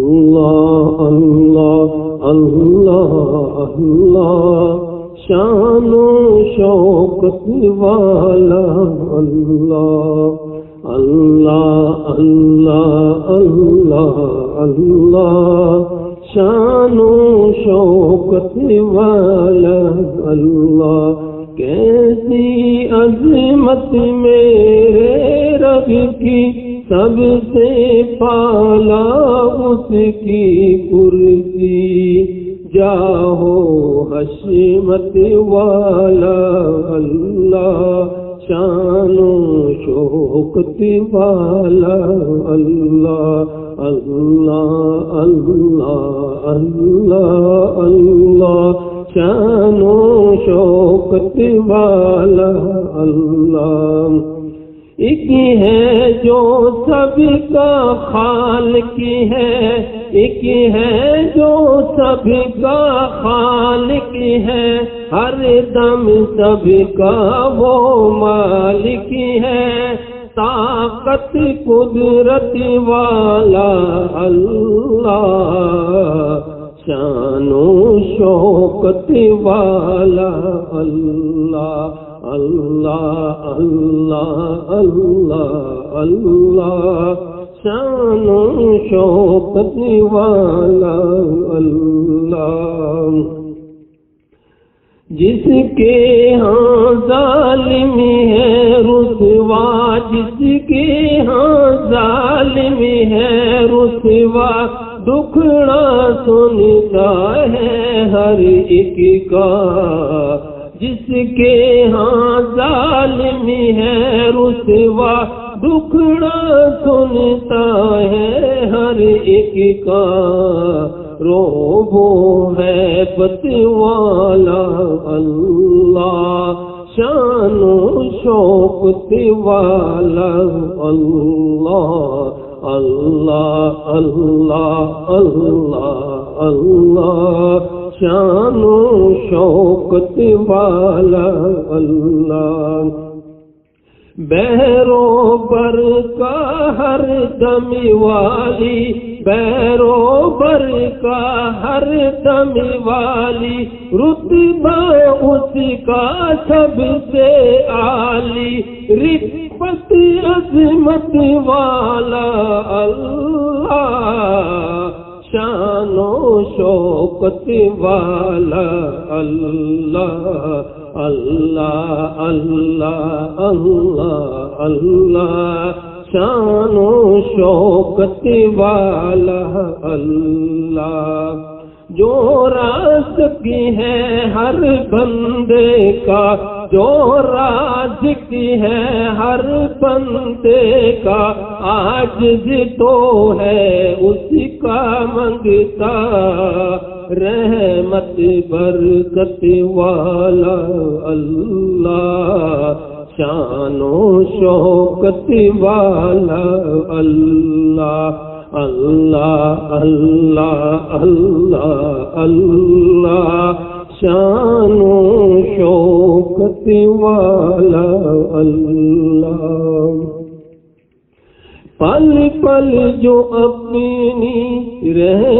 اللہ اللہ اللہ اللہ شان و شوکت والا اللہ اللہ اللہ اللہ اللہ شان و شوکت والا اللہ کیسی عظمت میرے رب کی سب سے پالا اس کی کرسی جاہو حشمت والا اللہ شان و شوکت والا اللہ اللہ اللہ اللہ اللہ شان و شوکت والا اللہ ایک ہے جو سب کا خالق ہے ایک ہے جو سب کا خالق ہے ہر دم سب کا وہ مالک ہے طاقت قدرت والا اللہ شان و شوکت والا اللہ اللہ اللہ اللہ اللہ شان و شوکت والا اللہ جس کے ہاں ظالم ہے رسوا جس کے ہاں ظالم ہے رسوا دکھڑا سنتا ہے ہر ایک کا جس کے ہاں ظالم ہے رسوا دکھڑا سنتا ہے ہر ایک کا روبو ہے بت والا اللہ شان و شوکت والا اللہ اللہ اللہ اللہ اللہ شان و شوکت والا اللہ بہرو بر کا ہر دم والی بہرو بر کا ہر دم والی رتبہ اس کا سب سے عالی رفعت عظمت والا اللہ شان و شوکت والا اللہ اللہ اللہ اللہ اللہ شان و شوکت والا اللہ جو رازق ہے ہر بندے کا جو رازق ہے ہر بندے کا عاجز تو ہے اس کا منگتا رحمت برکت والا اللہ شان و شوکت والا اللہ اللہ اللہ اللہ اللہ شان و شوکت والا اللہ پل پل جو اپنی رحمت